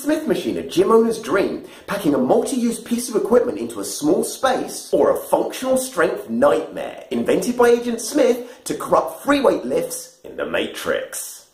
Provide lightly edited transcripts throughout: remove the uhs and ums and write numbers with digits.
Smith machine a gym owner's dream, packing a multi-use piece of equipment into a small space, or a functional strength nightmare, invented by Agent Smith to corrupt free weight lifts in the Matrix?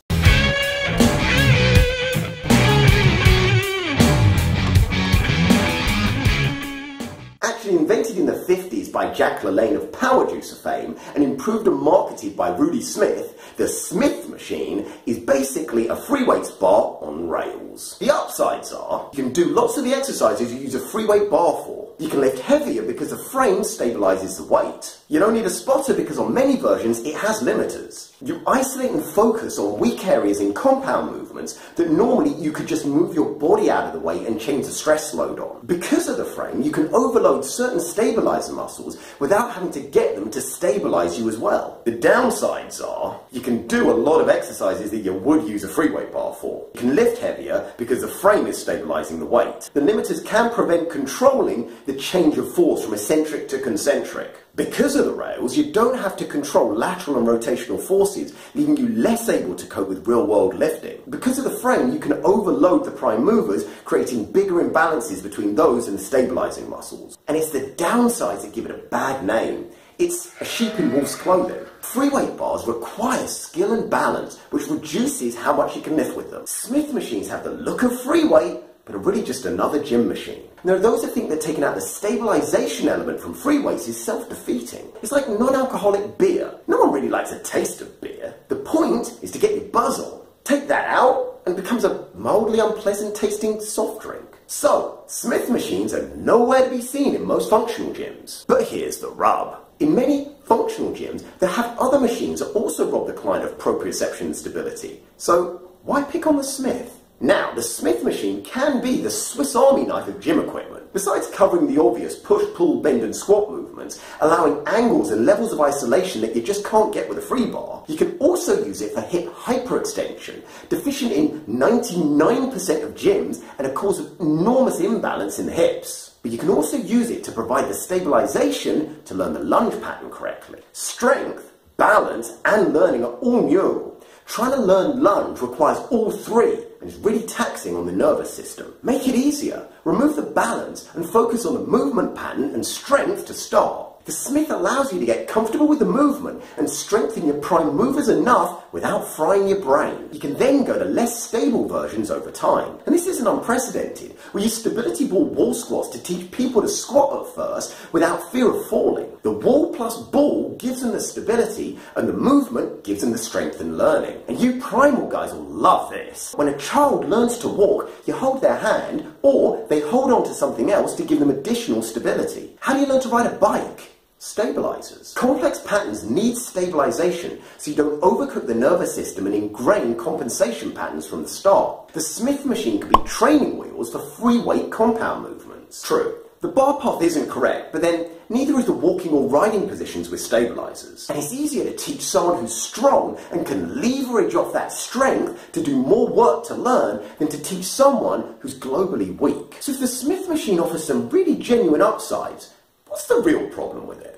Actually invented in the 50s by Jack LaLanne of Power Juicer fame and improved and marketed by Rudy Smith, the Smith machine is basically a free weights bar on rails. The upsides are, you can do lots of the exercises you use a free weight bar for. You can lift heavier because the frame stabilizes the weight. You don't need a spotter because on many versions it has limiters. You isolate and focus on weak areas in compound movements that normally you could just move your body out of the way and change the stress load on. Because of the frame, you can overload certain stabilizer muscles without having to get them to stabilize you as well. The downsides are, you can do a lot of exercises that you would use a free weight bar for. You can lift heavier because the frame is stabilizing the weight. The limiters can prevent controlling the change of force from eccentric to concentric. Because of the rails, you don't have to control lateral and rotational forces, leaving you less able to cope with real-world lifting. Because of the frame, you can overload the prime movers, creating bigger imbalances between those and the stabilizing muscles. And it's the downsides that give it a bad name. It's a sheep in wolf's clothing. Free weight bars require skill and balance, which reduces how much you can lift with them. Smith machines have the look of free weight, but are really just another gym machine. There are those that think that taking out the stabilization element from free weights is self-defeating. It's like non-alcoholic beer. No one really likes a taste of beer. The point is to get your buzz on. Take that out and it becomes a mildly unpleasant tasting soft drink. So, Smith machines are nowhere to be seen in most functional gyms. But here's the rub. In many functional gyms, they have other machines that also rob the client of proprioception and stability. So, why pick on the Smith? Now, the Smith machine can be the Swiss Army knife of gym equipment. Besides covering the obvious push, pull, bend and squat movements, allowing angles and levels of isolation that you just can't get with a free bar, you can also use it for hip hyperextension, deficient in 99% of gyms and a cause of enormous imbalance in the hips. But you can also use it to provide the stabilization to learn the lunge pattern correctly. Strength, balance and learning are all neural. Trying to learn lunge requires all three and is really taxing on the nervous system. Make it easier. Remove the balance and focus on the movement pattern and strength to start. The Smith allows you to get comfortable with the movement and strengthen your prime movers enough without frying your brain. You can then go to less stable versions over time. And this isn't unprecedented. We use stability ball wall squats to teach people to squat at first without fear of falling. The wall plus ball gives them the stability and the movement gives them the strength and learning. And you primal guys will love this. When a child learns to walk, you hold their hand or they hold on to something else to give them additional stability. How do you learn to ride a bike? Stabilizers. Complex patterns need stabilization so you don't overcook the nervous system and ingrain compensation patterns from the start. The Smith machine can be training wheels for free weight compound movements. True, the bar path isn't correct, but then neither is the walking or riding positions with stabilizers. And it's easier to teach someone who's strong and can leverage off that strength to do more work to learn than to teach someone who's globally weak. So if the Smith machine offers some really genuine upsides, what's the real problem with it?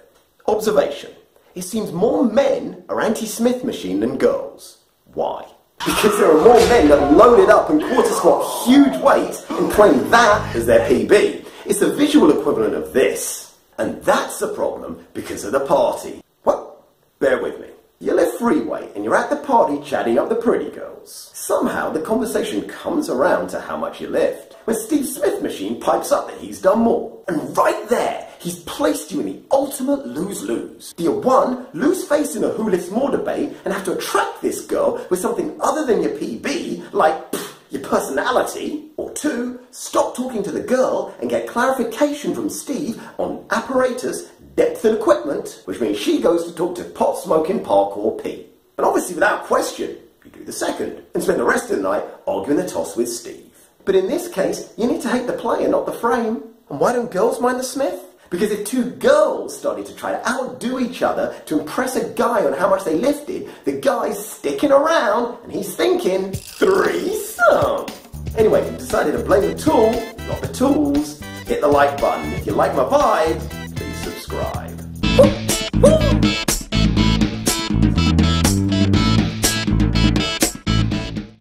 Observation. It seems more men are anti-Smith machine than girls. Why? Because there are more men that load it up and quarter squat huge weights and claim that as their PB. It's the visual equivalent of this. And that's the problem because of the party. What? Bear with me. You lift free weight and you're at the party chatting up the pretty girls. Somehow the conversation comes around to how much you lift. When Steve Smith machine pipes up that he's done more. And right there, he's placed you in the ultimate lose-lose. Do you 1, lose face in a who lifts more debate and have to attract this girl with something other than your PB, like your personality? Or 2, stop talking to the girl and get clarification from Steve on apparatus, depth and equipment, which means she goes to talk to pot-smoking parkour Pete. And obviously without question, you do the second and spend the rest of the night arguing the toss with Steve. But in this case, you need to hate the player, not the frame. And why don't girls mind the Smith? Because if 2 girls started to try to outdo each other to impress a guy on how much they lifted, the guy's sticking around and he's thinking, threesome. Anyway, if you decided to blame the tool, not the tools, hit the like button. If you like my vibe, please subscribe.